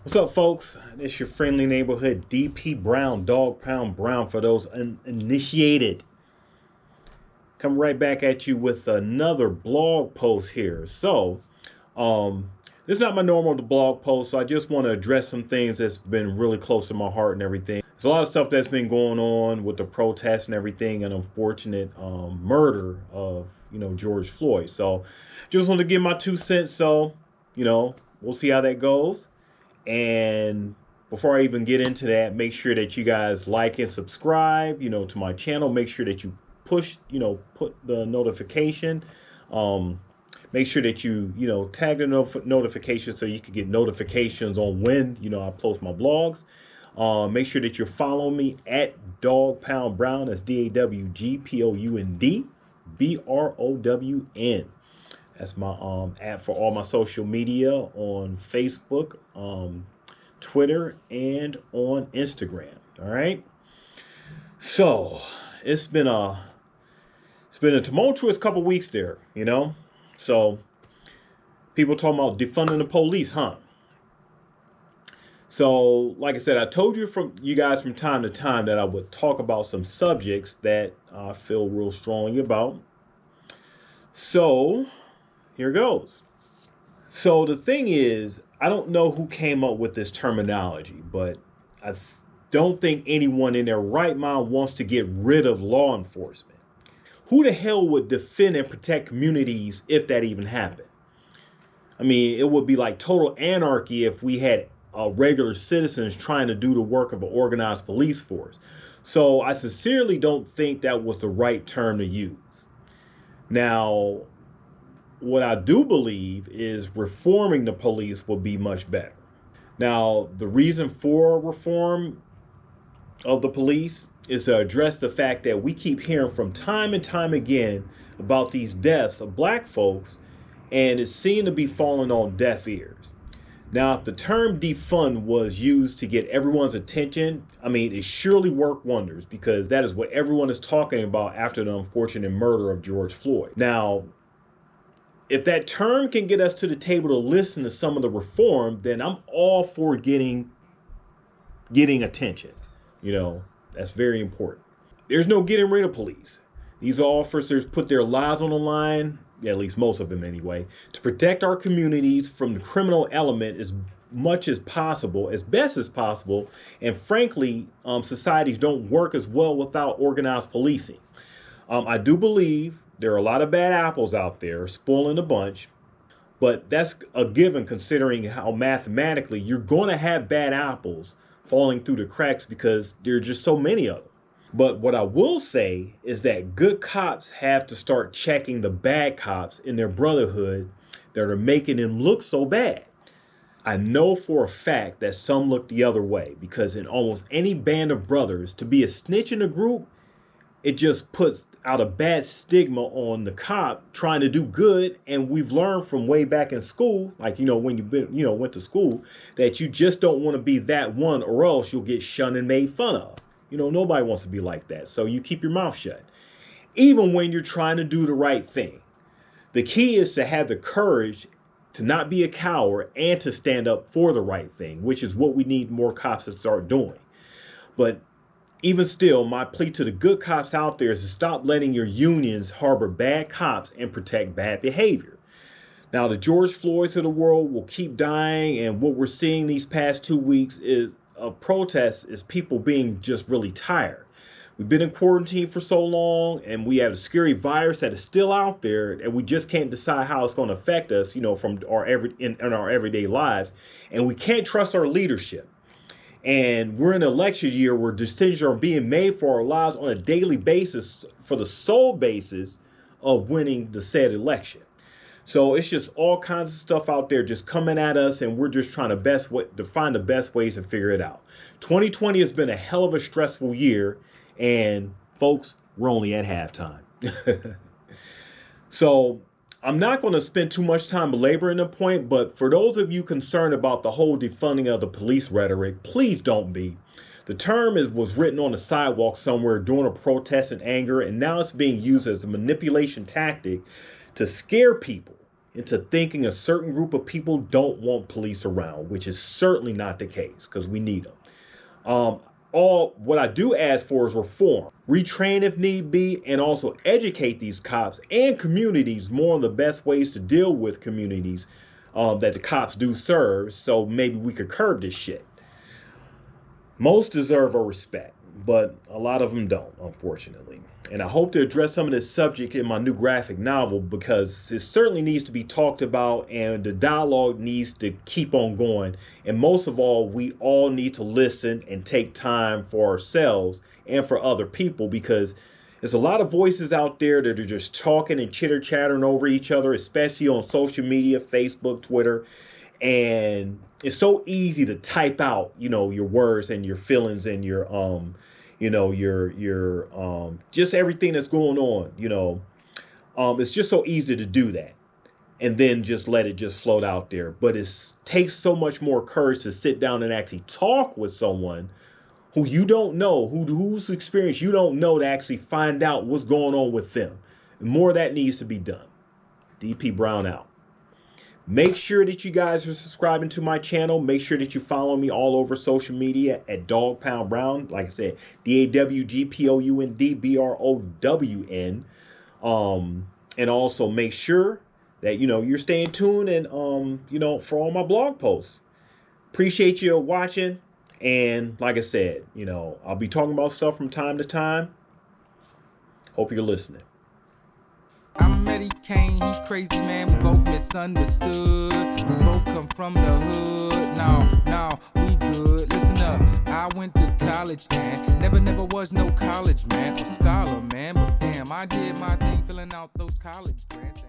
What's up, folks? It's your friendly neighborhood DP Brown, Dog Pound Brown for those uninitiated. Come right back at you with another blog post here. This is not my normal blog post, so I just want to address some things that's been really close to my heart and everything. There's a lot of stuff that's been going on with the protests and everything, and unfortunate murder of George Floyd. So, just want to give my 2 cents. So, we'll see how that goes. And before I even get into that, make sure that you guys like and subscribe, to my channel. Make sure that you put the notification. Make sure that you, tag the notification so you can get notifications on when, I post my blogs. Make sure that you're following me at Dog Pound Brown. That's DAWGPOUNDBROWN. That's my app for all my social media on Facebook, Twitter, and on Instagram. All right. So it's been a tumultuous couple weeks there, So people talking about defunding the police, huh? So, like I said, I told you guys from time to time that I would talk about some subjects that I feel real strongly about. So here goes. So the thing is, I don't know who came up with this terminology, but I don't think anyone in their right mind wants to get rid of law enforcement. Who the hell would defend and protect communities if that even happened? I mean, it would be like total anarchy if we had regular citizens trying to do the work of an organized police force. So I sincerely don't think that was the right term to use. Now, what I do believe is reforming the police will be much better. Now, the reason for reform of the police is to address the fact that we keep hearing from time and time again about these deaths of black folks, and it seemed to be falling on deaf ears. Now, if the term defund was used to get everyone's attention, I mean, it surely worked wonders, because that is what everyone is talking about after the unfortunate murder of George Floyd. Now, if that term can get us to the table to listen to some of the reform, then I'm all for getting attention. That's very important. There's no getting rid of police. These officers put their lives on the line, at least most of them anyway, to protect our communities from the criminal element as much as possible, as best as possible. And frankly, societies don't work as well without organized policing. I do believe there are a lot of bad apples out there spoiling the bunch, but that's a given considering how mathematically you're going to have bad apples falling through the cracks because there are just so many of them. But what I will say is that good cops have to start checking the bad cops in their brotherhood that are making them look so bad. I know for a fact that some look the other way, because in almost any band of brothers, to be a snitch in a group, it just puts out a bad stigma on the cop trying to do good. And we've learned from way back in school, like, when you've went to school, that you just don't want to be that one, or else you'll get shunned and made fun of. Nobody wants to be like that. So you keep your mouth shut, even when you're trying to do the right thing. The key is to have the courage to not be a coward and to stand up for the right thing, which is what we need more cops to start doing. But even still, my plea to the good cops out there is to stop letting your unions harbor bad cops and protect bad behavior. Now, the George Floyds of the world will keep dying, and what we're seeing these past 2 weeks is a protest is people being just really tired. We've been in quarantine for so long, and we have a scary virus that is still out there, and we just can't decide how it's going to affect us, from in our everyday lives, and we can't trust our leadership. And we're in an election year where decisions are being made for our lives on a daily basis for the sole basis of winning the said election. So it's just all kinds of stuff out there just coming at us, and we're just trying to find the best ways to figure it out. 2020 has been a hell of a stressful year, and folks, we're only at halftime. So I'm not going to spend too much time belaboring the point, but for those of you concerned about the whole defunding of the police rhetoric, please don't be. The term was written on the sidewalk somewhere during a protest in anger, and now it's being used as a manipulation tactic to scare people into thinking a certain group of people don't want police around, which is certainly not the case because we need them. All what I do ask for is reform, retrain if need be, and also educate these cops and communities more on the best ways to deal with communities that the cops do serve. So maybe we could curb this shit. Most deserve our respect, but a lot of them don't, unfortunately. And I hope to address some of this subject in my new graphic novel because it certainly needs to be talked about and the dialogue needs to keep on going. And most of all, we all need to listen and take time for ourselves and for other people because there's a lot of voices out there that are just talking and chitter chattering over each other, especially on social media, Facebook, Twitter. And it's so easy to type out, your words and your feelings and your your just everything that's going on, it's just so easy to do that and then just let it just float out there. But it takes so much more courage to sit down and actually talk with someone who you don't know, whose experience you don't know, to actually find out what's going on with them. And more of that needs to be done. DP Brown out. Make sure that you guys are subscribing to my channel. Make sure that you follow me all over social media at Dawg Pound Brown. Like I said, DAWGPOUNDBROWN. And also make sure that, you're staying tuned and, for all my blog posts. Appreciate you watching. And like I said, I'll be talking about stuff from time to time. Hope you're listening. I'm Eddie Kane, he crazy man, we both misunderstood. We both come from the hood, now we good. Listen up, I went to college, man. Never was no college man or scholar, man. But damn, I did my thing filling out those college grants.